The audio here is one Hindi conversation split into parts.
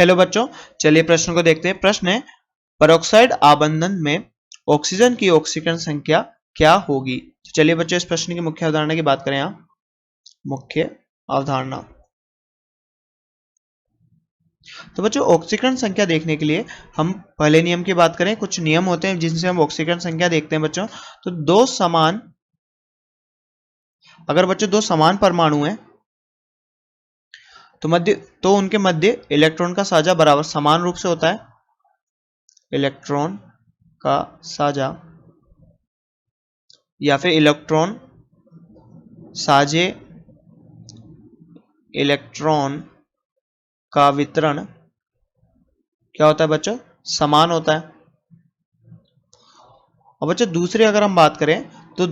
हेलो बच्चों, चलिए प्रश्न को देखते हैं। प्रश्न है, परऑक्साइड आबंधन में ऑक्सीजन की ऑक्सीकरण संख्या क्या होगी। चलिए बच्चों, इस प्रश्न की मुख्य अवधारणा की बात करें। यहाँ मुख्य अवधारणा, तो बच्चों ऑक्सीकरण संख्या देखने के लिए हम पहले नियम की बात करें। कुछ नियम होते हैं जिनसे हम ऑक्सीकरण संख्या देखते हैं बच्चों। तो अगर बच्चों दो समान परमाणु हैं तो उनके मध्य इलेक्ट्रॉन का साझा बराबर समान रूप से होता है। इलेक्ट्रॉन का साझा या फिर इलेक्ट्रॉन साझे इलेक्ट्रॉन का वितरण क्या होता है बच्चों, समान होता है। और बच्चों दूसरी अगर हम बात करें तो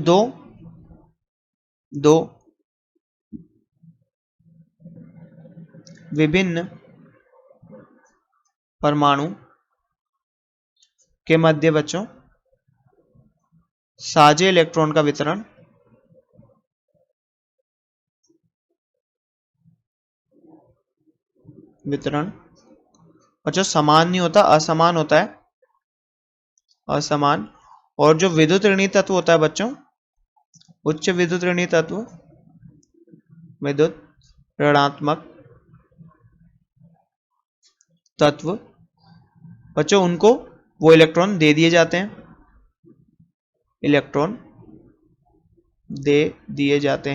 दो विभिन्न परमाणु के मध्य बच्चों साझे इलेक्ट्रॉन का वितरण बच्चों समान नहीं होता, असमान होता है। असमान। और जो विद्युत ऋणात्मक तत्व होता है बच्चों, उच्च विद्युत ऋणात्मक तत्व, विद्युत ऋणात्मक तत्व बच्चों, उनको वो इलेक्ट्रॉन दे दिए जाते हैं। इलेक्ट्रॉन दे दिए जाते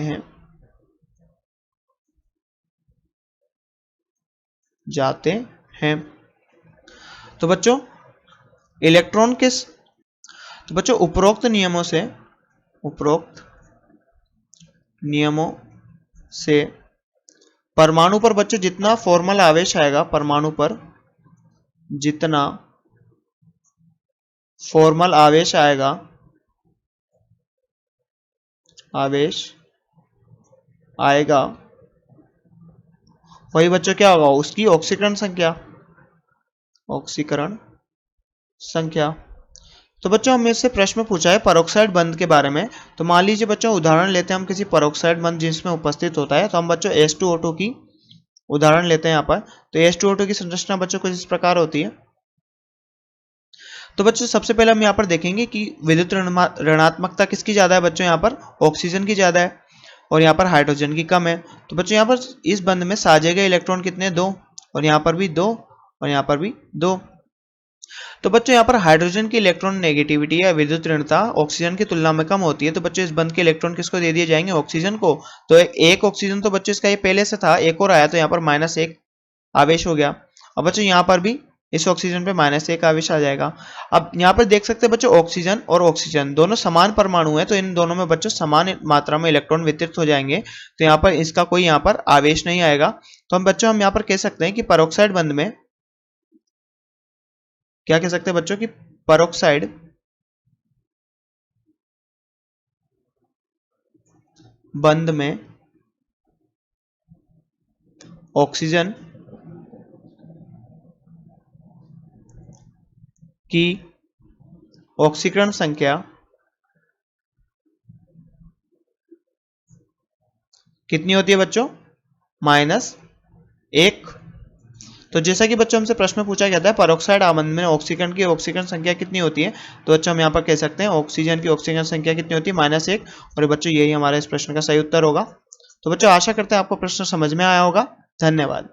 हैं तो बच्चों इलेक्ट्रॉन किस तो बच्चों उपरोक्त नियमों से परमाणु पर बच्चों जितना फॉर्मल आवेश आएगा, परमाणु पर जितना फॉर्मल आवेश आएगा, वही बच्चों क्या होगा, उसकी ऑक्सीकरण संख्या। तो बच्चों हमें इससे प्रश्न पूछा है परऑक्साइड बंध के बारे में। तो मान लीजिए बच्चों उदाहरण लेते हैं हम किसी परऑक्साइड बंध जिसमें उपस्थित होता है। तो हम बच्चों H2O2 की उदाहरण लेते हैं यहाँ पर। तो H2O2 की संरचना बच्चों कुछ इस प्रकार होती है। तो बच्चों सबसे पहले हम यहाँ पर देखेंगे कि विद्युत ऋणात्मकता किसकी ज्यादा है बच्चों, यहाँ पर ऑक्सीजन की ज्यादा है और यहाँ पर हाइड्रोजन की कम है। तो बच्चों यहाँ पर इस बंध में साझे गए इलेक्ट्रॉन कितने, 2, और यहाँ पर भी 2 और यहाँ पर भी 2। तो बच्चों यहाँ पर हाइड्रोजन की इलेक्ट्रॉन नेगेटिविटी या विद्युत ऋणता ऑक्सीजन की तुलना में कम होती है। तो बच्चों इस बंध के इलेक्ट्रॉन किसको दे दिए जाएंगे, ऑक्सीजन को। तो एक ऑक्सीजन तो बच्चों इसका ये पहले से था, एक और आया तो यहाँ पर -1 आवेश हो गया। अब बच्चों यहाँ पर भी इस ऑक्सीजन पे -1 आवेश आ जाएगा। अब यहाँ पर देख सकते हैं बच्चों ऑक्सीजन और ऑक्सीजन दोनों समान परमाणु है, तो इन दोनों में बच्चों समान मात्रा में इलेक्ट्रॉन वितरित हो जाएंगे। तो यहाँ पर इसका कोई यहाँ पर आवेश नहीं आएगा। तो हम यहाँ पर कह सकते हैं कि परऑक्साइड बंध में क्या कह सकते हैं बच्चों की परऑक्साइड बंध में ऑक्सीजन की ऑक्सीकरण संख्या कितनी होती है बच्चों, -1। तो जैसा कि बच्चों हमसे प्रश्न पूछा गया था परऑक्साइड आबंध में ऑक्सीकरण की ऑक्सीकरण संख्या कितनी होती है, तो बच्चों हम यहाँ पर कह सकते हैं ऑक्सीजन की ऑक्सीकरण संख्या कितनी होती है, -1। और बच्चों यही हमारा इस प्रश्न का सही उत्तर होगा। तो बच्चों आशा करते हैं आपको प्रश्न समझ में आया होगा। धन्यवाद।